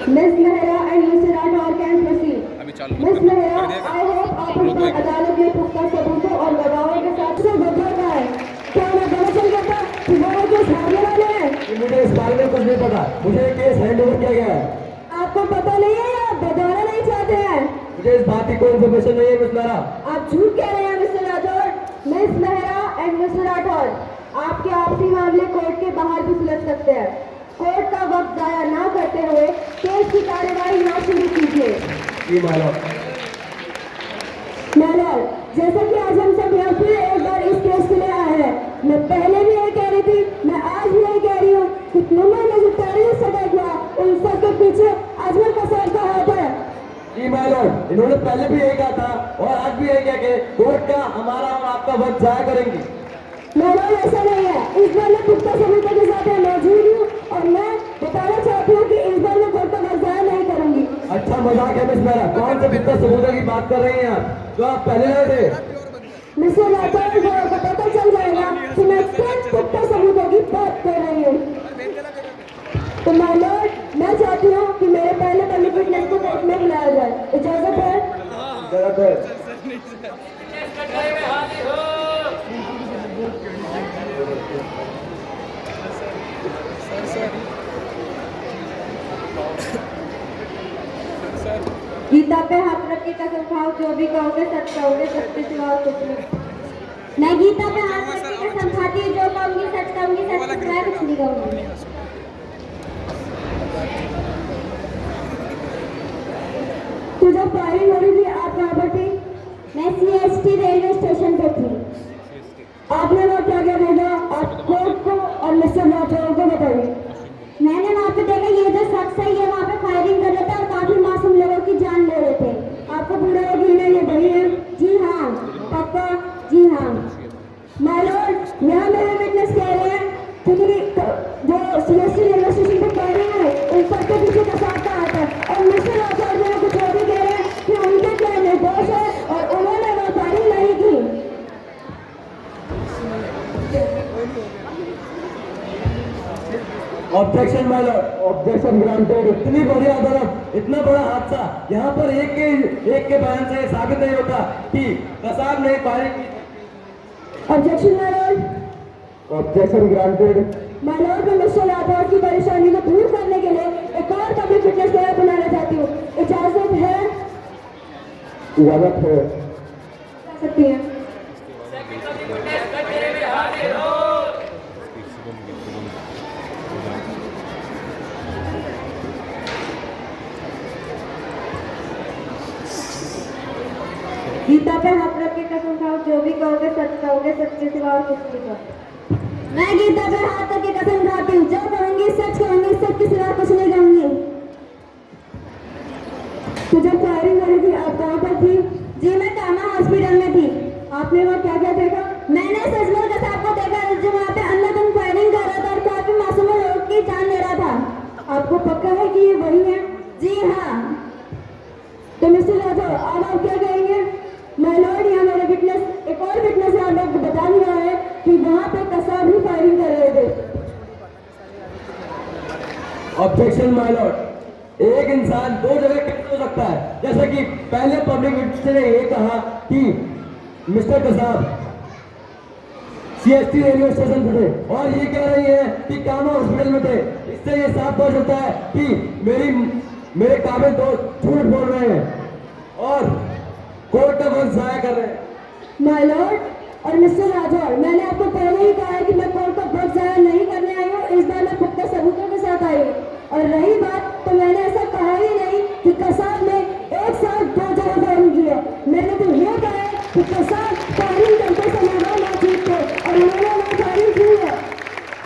miss Mehra and miss Rathore can proceed. अभी चालू मिस मेहरा, आई होप आप अपनी अदालत में पुख्ता सबूतों और गवाहों के साथ से गुजर पाए। क्या मैं गलत चल गया था कि वो केस हारने वाले हैं? मुझे इस बारे में कुछ नहीं पता, मुझे ये केस हैंड ओवर किया गया है। आपको पता नहीं है या बताना नहीं चाहते हैं? मुझे इस बात की कोई इन्फॉर्मेशन नहीं है मिस मेहरा। आप झूठ कह रहे हैं mister Rathore. Miss Mehra and mister Rathore, आपके आपसी मामले कोर्ट के बाहर भी सुलझ सकते हैं। कोर्ट का वक्त जाया ना करते हुए केस की कार्यवाही ना शुरू कीजिए। जी माय लॉर्ड। जैसा कि आज हम सब यहाँ फिर एक बार इस केस के लिए आए हैं, मैं पहले भी यही कह रही थी, मैं आज भी यही कह रही हूँ कि तुमने जो टेररिस्ट अटैक हुआ उन सब के पीछे अजमल कसाब का हाथ है। जी माय लॉर्ड, इन्होंने पहले भी यही कहा था और आज भी यही कह के कोर्ट का हमारा और आपका वक्त जाया करेंगी। मैडम ऐसा नहीं है, इस बार मैं पुख्ता सबूतों के साथ मौजूद हूँ और मैं बताना चाहती हूँ कि इस बार मैं कोर्ट का वक्त जाया नहीं करूँगी। अच्छा मजाक है मिस मेहरा, कौन से पुख्ता सबूतों की बात कर रही हैं आप जो आप पहले नहीं थे? मिस्टर राठौर को पता चल जाएगा कि मैं किन पुख्ता सबूतों की बात कर रही हूँ। तो माय लॉर्ड, मैं चाहती हूँ कि मेरे पहले पहले विटनेस को कोर्ट में बुलाया जाए। इजाजत है? इजाजत है। गीता पे हाथ रख के कसम खाओ, जो भी कहोगे सच कहोगे, सच के सिवा और कुछ नहीं। मैं गीता पे हाथ रख के कसम खाती हूँ, जो कहूँगी सच कहूँगी, सच के सिवा कुछ नहीं कहूँगी। तो जब फायरिंग हो रही थी आप कहाँ पर थी? मैं CST रेलवे स्टेशन पर थी। आपने वहाँ क्या क्या देखा? आप कोर्ट को और मिस्टर राठौर को बताइए। मैंने वहाँ पे देखा ये जो शख्स है ये वहाँ पे फायरिंग कर रहे थे और काफी मासूम लोगों की जान ले रहे थे। आपको पूरा यकीन है ये वही है? जी हाँ। पक्का? जी हाँ। माय लॉर्ड, यहाँ मेरे विटनेस कह रहे हैं क्योंकि जो CST रेलवे स्टेशन पे कह रहे हैं उन सबके पीछे कसाब का हाथ है और मिस्टर राठौर जो है कुछ और भी कह रहे हैं कि उनके क्या निर्दोष है और उन्होंने वहाँ फायरिंग नहीं की। Objection my Lord, objection granted. इतनी बड़ी अदालत, इतना बड़ा हादसा, यहाँ पर एक के बयान से साबित नहीं होता कि कसाब ने फायरिंग की। Objection my Lord. Objection granted. My Lord, मैं मिस्टर राठौर की परेशानी को दूर करने के लिए एक और पब्लिक फिटनेस क्लब बनाना चाहती हूँ। इजाजत है? इजाजत है। जा सकती हैं। गीता पे हाथ रख के कसम खाओ, जो भी कहोगे सच कहोगे, सच के सिवा और कुछ नहीं कहोगे। मैं गीता पे हाथ रख के कसम खाती हूँ, जो कहूंगी सच कहूंगी, सच के सिवा कुछ नहीं कहूंगी। तो जब फायरिंग हो रही थी आप कहाँ पर थी? जी मैं कामा हॉस्पिटल में थी। आपने वहाँ क्या क्या देखा? मैंने अजमल कसाब को देखा जो वहाँ पे अंधाधुंध फायरिंग कर रहा था और काफी मासूम लोगों की जान ले रहा था। आपको हाँ। तो मिस्टर राठौर, अब आप क्या कहेंगे? माय लॉर्ड, यहाँ मेरे विटनेस, एक और विटनेस है, आप लोग को बता दिया है कि वहाँ पे कसाब ही फायरिंग कर रहे थे। ऑब्जेक्शन माय लॉर्ड, एक इंसान दो जगह कैसे हो सकता है? जैसे कि पहले पब्लिक विटनेस ने ये कहा कि mister Kasab CST railway station पे थे और ये कह रही है कि कामा हॉस्पिटल में थे। इससे ये साफ पता चलता है कि मेरे काबिल दोस्त झूठ बोल रहे हैं और कोर्ट का वक्त जाया कर रहे हैं। माय लॉर्ड और मिस्टर राठौर, मैंने आपको पहले ही कहा है कि मैं कोर्ट का वक्त जाया नहीं करने आई हूँ। इस बार मैं पुख्ता सबूतों के साथ आई हूँ। और रही बात, तो मैंने ऐसा कहा ही नहीं कि कसाब ने एक साथ दो जगह फायरिंग की है। मैंने तो ये कहा है कि कसाब फायरिंग करते समय वहाँ मौजूद थे और उन्होंने वहाँ फायरिंग की है।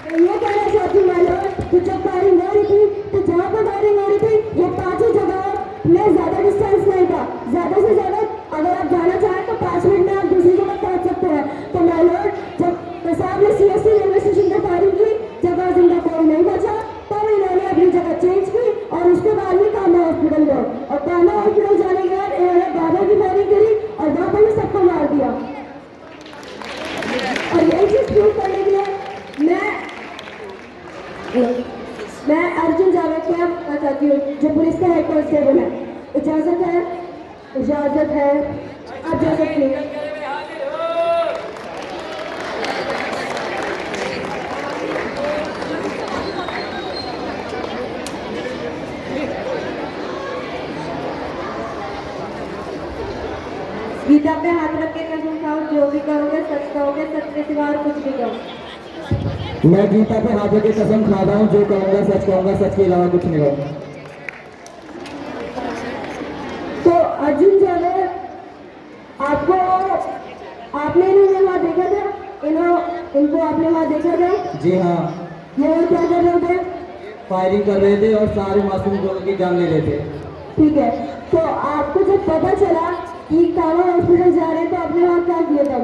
मैं ये कहना चाहती हूँ माय लॉर्ड कि जब फायरिंग हो रही थी तो जहाँ पर फायरिंग हो रही थी ये पांचों जगह में ज्यादा डिस्टेंस नहीं था। ज्यादा से ज्यादा अगर आप जाना चाहें तो 5 मिनट में आप दूसरी जगह पहुंच सकते हैं। तो माय लॉर्ड, जब कसाब ने सीएसटी रेलवे स्टेशन पर फायरिंग की, जगह जिंदा कोई नहीं बचा, तब इन्होंने अपनी जगह चेंज की और उसके बाद ही कामा हॉस्पिटल गए। और कामा हॉस्पिटल जाने के बाद इन्होंने बाबा की फायरिंग करी और वहां पर भी सबको मार दिया। और यही चीज प्रूव करने के लिए मैं अर्जुन जावेद को कहना चाहती हूँ, जो पुलिस का हेड कांस्टेबल है। इजाजत है, इजाजत है, आप जा सकते हैं। गीता पे हाथ रख के कसम खाओ, जो भी कहोगे सच कहोगे, सच के सिवा और कुछ भी कहो। मैं गीता पे हाथ रख के कसम खा रहा हूँ, जो कहूँगा सच के अलावा कुछ नहीं कहूँगा। तो अर्जुन जावेद, आपको आपने इन्हें वहाँ देखा था? इनको आपने वहाँ देखा था? जी हाँ, ये लोग क्या कर रहे थे? फायरिंग कर रहे थे और सारे मासूम लोगों की जान ले रहे थे। ठीक है, तो आपको जब पता चला कि कामा हॉस्पिटल जा रहे हैं तो आपने वहाँ क्या किया था?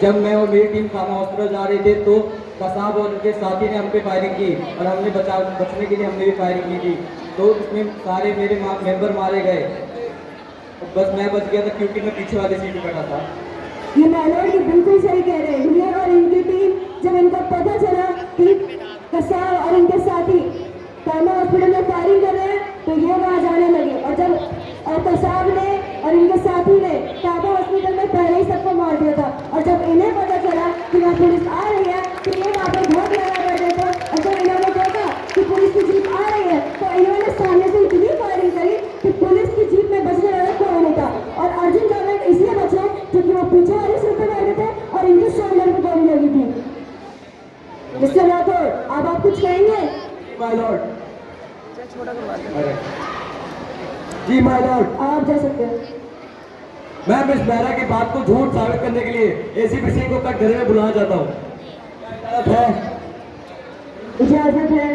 जब मैं और मेरी टीम कामा हॉस्पिटल जा रहे थे तो कसाब और उनके साथी ने हम पे फायरिंग की और हमने बचने के लिए हमने भी फायरिंग की थी। तो उसमें सारे मेरे मेंबर मारे गए, बस मैं बच गया था क्योंकि मैं पीछे वाले सीट पे बैठा था। ये माय लॉर्ड, ये बिल्कुल सही कह रहे हैं। ये और इनकी टीम, जब इनको पता चला कि कसाब और इनके साथी कामा हॉस्पिटल में फायरिंग कर रहे हैं तो ये वहाँ जाने लगे। और कसाब ने और इनके साथी ने कामा हॉस्पिटल में पहले ही सबको मार दिया था। और जब इन्हें पता चला कि वहाँ पुलिस आ रही है तो ये वहाँ पर बहुत लगा बैठे थे। और जब इन्होंने देखा कि पुलिस की जीप आ रही है तो इन्होंने सामने से इतनी फायरिंग करी कि पुलिस की जीप में बचने वाला कोई नहीं था। और अर्जुन जावेद इसलिए बचे क्योंकि वो पीछे वाली सीट पर बैठे थे और इनके शोल्डर पर गोली लगी थी। मिस्टर राठौर, अब आप कुछ कहेंगे? माय लॉर्ड, जी माय लॉर्ड, आप जा सकते हैं। मैं मिस मेहरा की बात को झूठ साबित करने के लिए एसीपी सिंह को कटघरे में बुलाना चाहता हूँ। इजाजत है।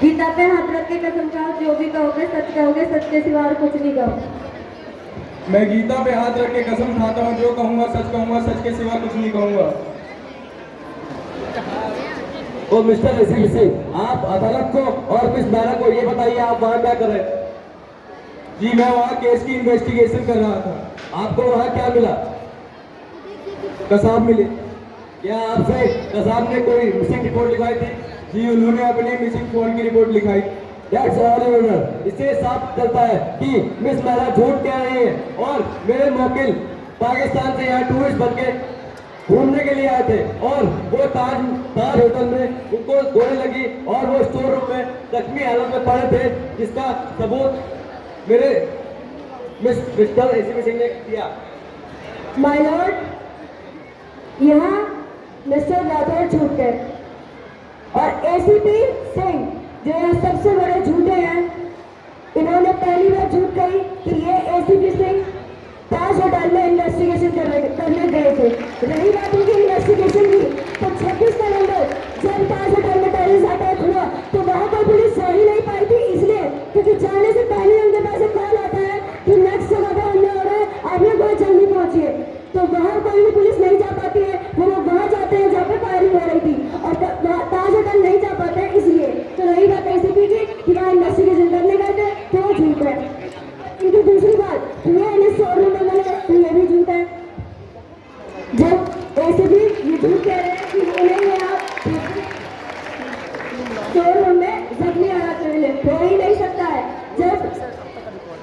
गीता पे हाथ रख के कसम खाओ, जो भी कहोगे सच के सिवा और कुछ नहीं कहो। मैं गीता पे हाथ रख के कसम खाता हूँ, जो कहूँगा सच के सिवा कुछ नहीं कहूँगा। तो मिस्टर एसीपी सिंह, आप अदालत को और मिस मेहरा को ये बताइए आप वहाँ क्या कर रहे हैं? जी मैं वहाँ केस की इन्वेस्टिगेशन कर रहा था। आपको वहाँ क्या मिला? कसाब मिले। क्या आपसे कसाब ने कोई मिसिंग रिपोर्ट लिखवाई थी? जी उन्होंने अपनी मिसिंग फोन की रिपोर्ट लिखाई। That's all your honor। इससे साफ चलता है कि मिस मेहरा झूठ कह रही है और मेरे मोकिल पाकिस्तान से यहाँ टूरिस्ट बन के घूमने के लिए आए थे और वो ताज होटल में उनको गोली लगी और वो स्टोर रूम में जख्मी हालत में पड़े थे, जिसका सबूत मेरे मिस्टर एसीपी सिंह ने दिया। माय लॉर्ड, यहाँ मिस्टर राठौर झूठ गए और एसीपी सिंह जो यहाँ सबसे बड़े झूठे हैं, इन्होंने पहली बार झूठ कही कि ये एसीपी सिंह ताज होटल में इन्वेस्टिगेशन करने गए थे। रही बात उनकी इन्वेस्टिगेशन की, तो 26 नवंबर जब ताज होटल में टेररिस्ट अटैक हुआ तो वहां पर पुलिस जा ही नहीं पाई थी, इसलिए क्योंकि जाने से पहले उनके पास एक कॉल आता है कि नेक्स्ट जगह पे हमला हो रहा है, आप लोग बहुत जल्दी पहुंचिए। तो वहाँ कोई भी पुलिस नहीं जा पाती है, वो लोग वहाँ जाते हैं जहाँ पे फायरिंग हो रही थी, और ताज होटल नहीं जा पाते हैं इसलिए। तो रही बात एसीपी की कि वहाँ इन्वेस्टिगेशन करने गए थे, तो वो झूठ है। इनकी दूसरी बात, ये इन्हें शोरूम में मिले, तो ये भी झूठ है। जब एसीपी ये झूठ कह रहे हैं कि उन्हें यहाँ शोरूम में जख्मी हालत में मिले, हो ही नहीं सकता है। जब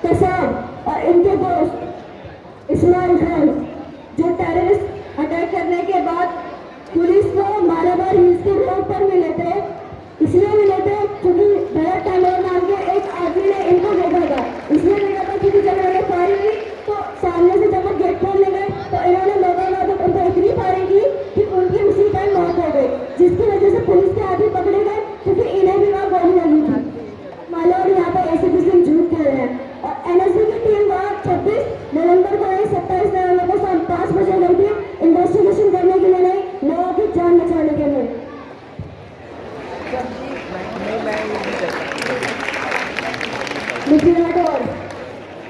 कसाब और इनके दोस्त इस्माइल खान जो टेररिस्ट अटैक करने के बाद पुलिस को मालाबार हिल्स के रोड पर मिले थे, इसलिए मिले थे क्योंकि भरत टैमोर नाम के एक आदमी ने इनको देखा था। इसलिए देखा था क्योंकि जब इन्होंने फायरिंग की तो सामने से जब वो गेट खोलने गए तो इन्होंने लोगों उनको इतनी फायरिंग की कि उनकी उसी टाइम मौत हो गई, जिसकी वजह से पुलिस के आदमी पकड़े गए क्योंकि इन्हें भी वहाँ गोली लगी थी। मालूम यहाँ पर एसीपी सिंह झूठ कह रहे हैं। और एनएसजी की टीम वहाँ 26 नवंबर को नहीं 27 नवंबर को शाम 5 बजे गई थी, इन्वेस्टिगेशन करने के लिए नहीं, लोगों की जान बचाने के लिए। मिस्टर राठौर,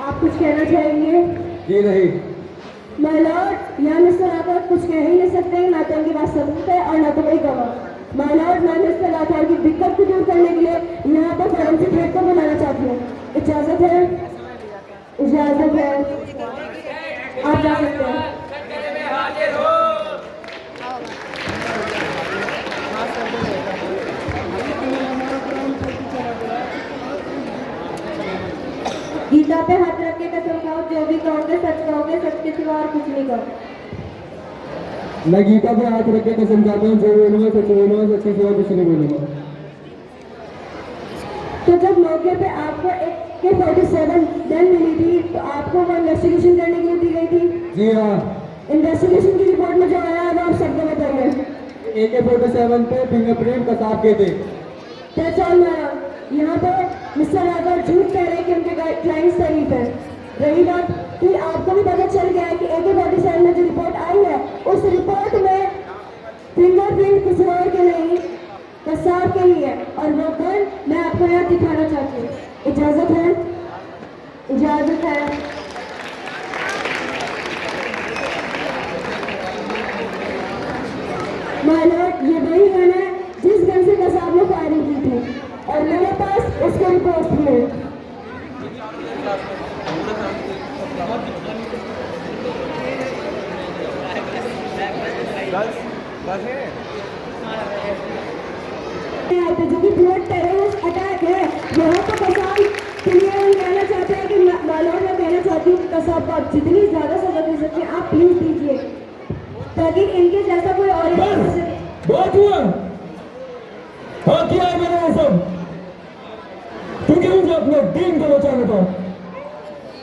आप कुछ कहना चाहेंगे? जी नहीं। माय लॉर्ड, यहाँ मिस्टर राठौर कुछ कह ही नहीं सकते, ना तो उनके पास सबूत है और ना तो कोई गवाह। माय लॉर्ड, मैं मिस्टर राठौर की दिक्कत को दूर करने के लिए यहाँ पर फॉरेंसिक हेड को बुलाना चाहती हूँ। इजाजत है? इजाजत है, आप जा सकते हैं। गीता पे हाथ रख के कसम खाओ, जो भी कहोगे सच के सिवा और कुछ नहीं कहो। मैं गीता पे हाथ रख के कसम खाता हूँ, जो बोलूंगा सच बोलूंगा, सच के सिवा कुछ नहीं बोलूंगा। तो जब मौके पे आपको एक AK-47 गन मिली थी तो आपको वो इन्वेस्टिगेशन करने के लिए दी गई थी? जी हाँ। इन्वेस्टिगेशन की रिपोर्ट में जो आया है वो आप सबको बताइए। AK-47 पे फिंगरप्रिंट कसाब के थे। That's all madam. यहाँ पे मिस्टर राठौर झूठ कह रहे हैं कि उनके क्लाइंट शरीफ है। रही बात कि आपको भी पता चल गया है कि AK-47 में जो रिपोर्ट आई है उस रिपोर्ट में फिंगरप्रिंट किसी और के नहीं कसाब के ही है, और वो गन मैं आपको यहाँ दिखाना चाहती हूँ। इजाजत है? इजाजत है। माय लॉर्ड, ये वही गन है जिस गन से कसाब ने फायरिंग की थी, और मेरे पास उसके रिपोर्ट भी है। जो कि पूरा टेररिस्ट अटैक है, यहाँ पर कसाब के लिए हम कहना चाहते हैं कि मालूम मैं कहना चाहती हूँ कसाब को आप जितनी ज़्यादा सजा दे सकते हैं आप प्लीज दीजिए, ताकि इनके जैसा कोई और बहुत हुआ। हाँ किया है मैंने वो सब, क्योंकि मुझे अपने दीन को बचाना था,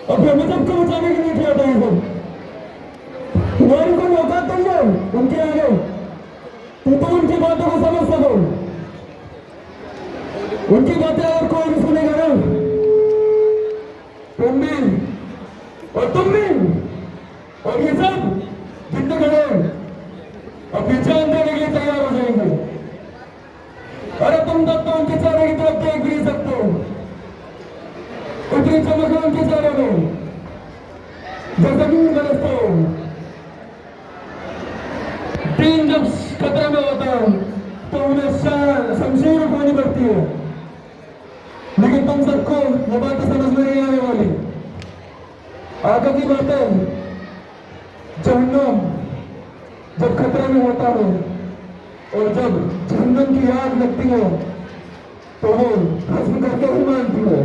अपने मजहब को बचाने के लिए किया था ये सब। तुम्हारी कोई औकात नहीं है उनके आगे, तू तो उनकी बातों को समझ सको। उनकी बातें अगर कोई नहीं सुनेगा ना, तुम भी और तुम भी और ये सब जितने खड़े अपनी जान देने के लिए तैयार हो जाएंगे। अरे तुम तब तो उनके चेहरे की तरफ देख भी नहीं सकते हो, उतनी चमक है उनके चेहरे में जब जमीन बरसते हो। दीन जब खतरे में होता है तो उन्हें शमशीर उठानी पड़ती है, लेकिन तुम सबको ये बातें समझ में नहीं आने वाली। आगे की बातें, जहन्नम जब खतरे में होता है और जब जहन्नम की आग लगती है तो वो हंस करके ही मानती है।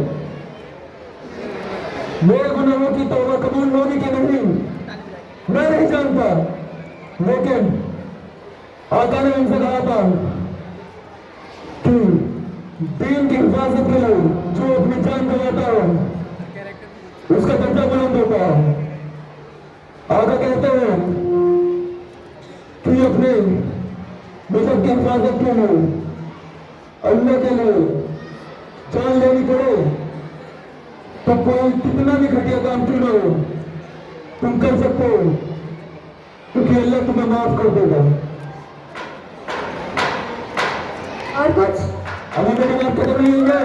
मेरे गुनाहों की तौबा कबूल होगी कि नहीं मैं नहीं जानता, लेकिन आका ने उनसे कहा था कि दीन की हिफाजत के लिए जो अपनी जान गंवाता है उसका दर्जा बुलंद होता है। आका कहते हैं कि अपने मजहब की हिफाजत के लिए अल्लाह के लिए जान लेनी पड़े तो कोई कितना भी घटिया काम क्यों ना हो तुम कर सकते हो, क्योंकि अल्लाह तुम्हें माफ कर देगा। और कुछ अभी मेरी बात खत्म नहीं हुई है।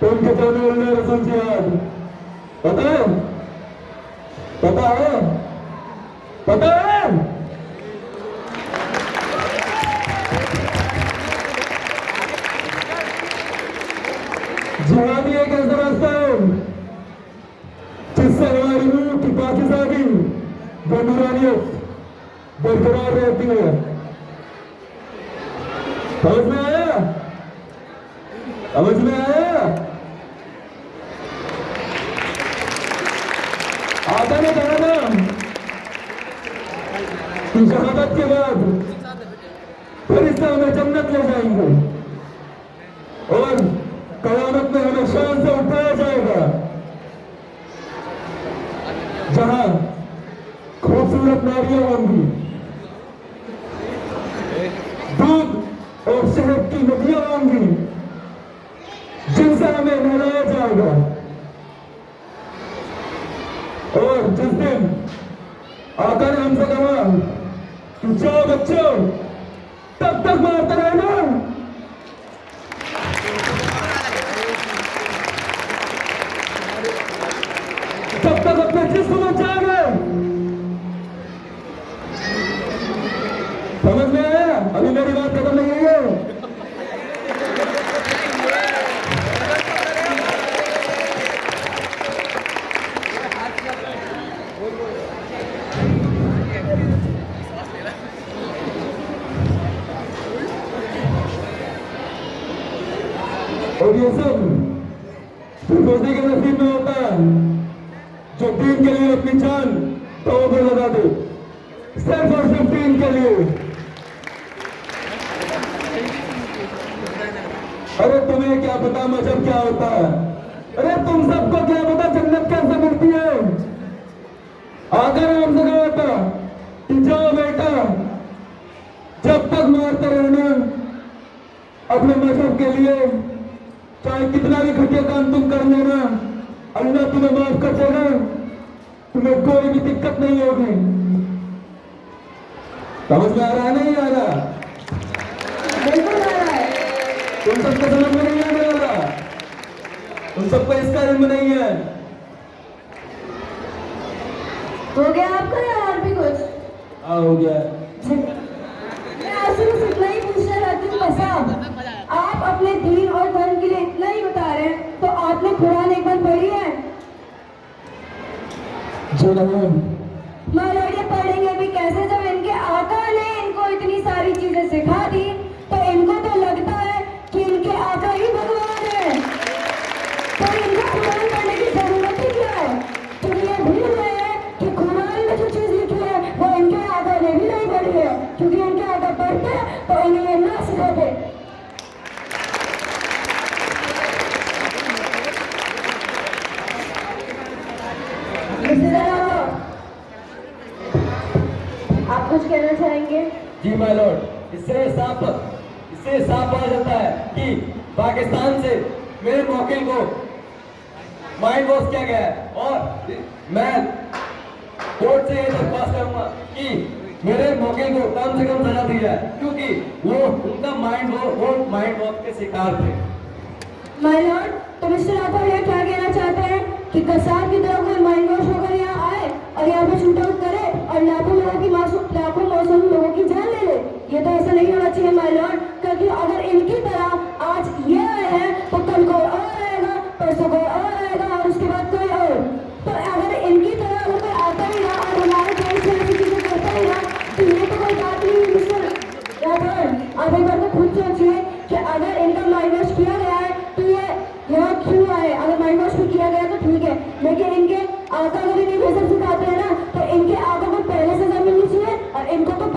उनके जाने वाले रसूल से याद पता है? पता है? पता है? जिहाद ही एक ऐसा रास्ता है जिससे हमारी रूह की पाकिज़ागी व नूरानियत बरकरार रहती है। समझ में आया? समझ में आया? आका ने कहा ना कि शहादत के बाद फरिश्ते हमें जन्नत ले जाएंगे और कयामत में हमें शान से उठाया जाएगा, जहां खूबसूरत नारियां होंगी, दूध और शहद की नदियां होंगी, जिनसे हमें नहलाया जाएगा। और जिस दिन आका ने हमसे कहा कि जाओ बच्चों, तब तक मारते रहना, तब तक अपने जिस्म में जागे। समझ में आया? अभी मेरी बात खत्म नहीं हुई है। और ये सब सिर्फ उसी के नसीब में होता है जो दीन के लिए अपनी जान तौबा पर लगा दे, सिर्फ और सिर्फ दीन के लिए। अरे तुम्हें क्या पता मजहब क्या होता है? अरे तुम सबको क्या पता जन्नत कैसे मिलती है? आकर हमसे कहा था कि जाओ बेटा, जब तक मारते रहना अपने मजहब के लिए, चाहे कितना भी घटिया काम तुम कर लेना, अल्लाह तुम्हें माफ कर देगा, तुम्हें कोई भी दिक्कत नहीं होगी। समझ में आ रहा है? नहीं आ रहा? बिल्कुल आ रहा है। तुम सबको समझ में नहीं आने वाला, तुम सबको इसका इल्म नहीं है। हो गया आपका या और भी कुछ? हाँ हो गया। मैं आपसे बस इतना ही पूछना चाहती हूँ बस, आप अपने दीन और धर्म के लिए इतना ही बता रहे हैं, तो आपने कुरान एक बार पढ़ी है? जो नहीं मगर ये पढ़ेंगे भी कैसे जब इनके आका ने इनको इतनी सारी चीजें सिखा दी, तो इनको तो लगता है कि इनके आका ही भगवान है, तो इनको कुरान पढ़ने की जरूरत ही क्या है? तो ये भूल गए हैं कि कुरान में जो चीज लिखी है वो इनके आका ने भी नहीं पढ़ी है, क्योंकि इनके आका पढ़ते तो इन्हें ये ना सिखाते। आप कुछ कहना चाहेंगे? जी माय लॉर्ड, इससे साफ पता चलता है कि पाकिस्तान से मेरे मौकिल को माइंड वॉश किया गया है, और मैं कोर्ट से ये दरख्वास्त करूंगा कि मेरे मौकिल को कम से कम सजा दी जाए, क्योंकि वो उनका माइंड वॉश के शिकार थे। माय लॉर्ड, तो मिस्टर राठौर ये क्या कहना चाहते हैं कि कसाब की तरह कोई माइंड वॉश होकर यहाँ आए और यहाँ पे शूट आउट करे और लाखों मासूम लोगों की जान ले ले? ये तो ऐसा नहीं होना चाहिए माय लॉर्ड, क्योंकि अगर इनकी तरह आज ये आए हैं तो कल कोई और आएगा, परसों कोई और आएगा और उसके बाद कोई और। तो अगर इनकी तरह अगर कोई आता ही रहा और हमारे देश में ऐसी चीजें करता ही रहा, तो ये तो कोई बात नहीं है मिस्टर राठौर। आप एक बार को खुद सोचिए कि अगर इनका माइंड वॉश किया गया है तो ये यहाँ क्यों आए? अगर माइंड वॉश भी किया गया तो ठीक है, लेकिन इनके आका अगर इन्हें ये सब सिखाते हैं ना, तो इनके आका को पहले सजा मिलनी चाहिए और इनको तो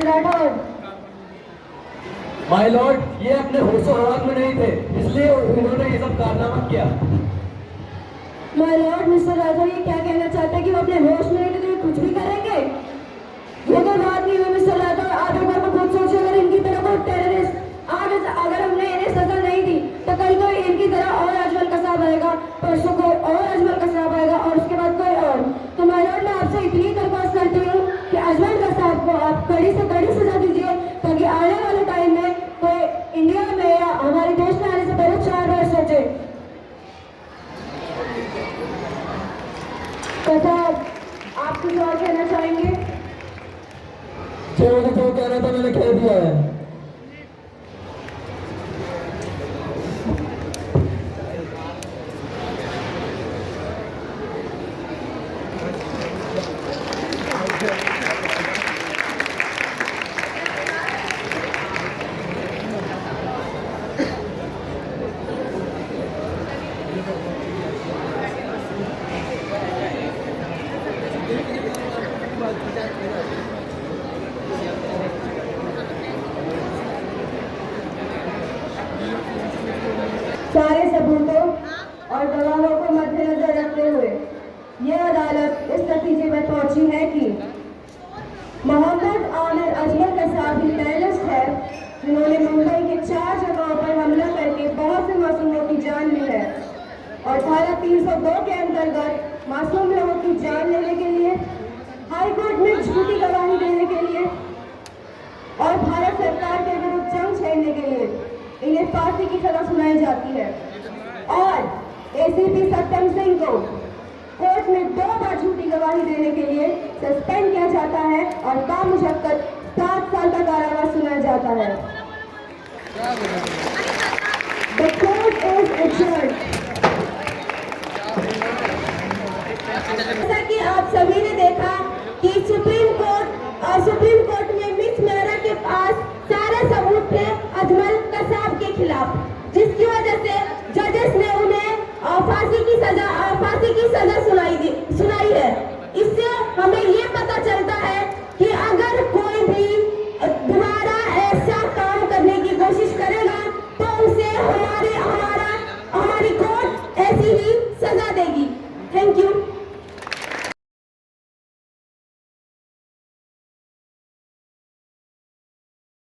राठौर। माय लॉर्ड, ये अपने होशो हवास में नहीं थे, इसलिए उन्होंने ये सब कारनामा किया। माय लॉर्ड, मिस्टर राठौर ये क्या कहना चाहते हैं कि वो अपने होश में नहीं थे तो ये कुछ भी करेंगे? ये तो बात नहीं है मिस्टर राठौर। आप एक बार को खुद सोचिए, अगर इनकी तरह कोई टेररिस्ट आज अगर हमने इन्हें सजा नहीं दी तो कल कोई इनकी तरह और अजमल कसाब आएगा, परसों कोई और अजमल कसाब आएगा और आपसे इतनी दरख्वास्त करती हूँ कि अजमल कसाब को आप कड़ी से कड़ी सजा दीजिए, ताकि आने वाले टाइम में कोई इंडिया में या हमारे देश में आने से पहले 4 बार सोचे। कसाब, आप कुछ और कहना चाहेंगे? जो मुझे जो कहना था मैंने कह दिया है। सारे सबूतों और गवाहों को मद्देनजर रखते हुए यह अदालत इस नतीजे पर पहुंची है कि मोहम्मद आमिर अजमल कसाब ही टेररिस्ट है जिन्होंने मुंबई के 4 जगहों पर हमला करके बहुत से मासूमों की जान ली है, और धारा 302 के अंतर्गत मासूम लोगों की जान लेने के लिए, हाई कोर्ट में झूठी गवाही देने के लिए और भारत सरकार के विरुद्ध जंग छेड़ने के लिए इन्हें फांसी की सजा सुनाई जाती है। और एसीपी सत्यम सिंह को कोर्ट में 2 बार झूठी गवाही देने के लिए सस्पेंड किया जाता है और बामुशक्कत 7 साल का कारावास सुनाया जाता है। The court is adjourned. जैसा कि आप सभी ने देखा कि सुप्रीम कोर्ट में मिस मेहरा के पास सारे सबूत थे अजमल कसाब के खिलाफ, जिसकी वजह से जजेस ने उन्हें फांसी की सजा सुनाई है।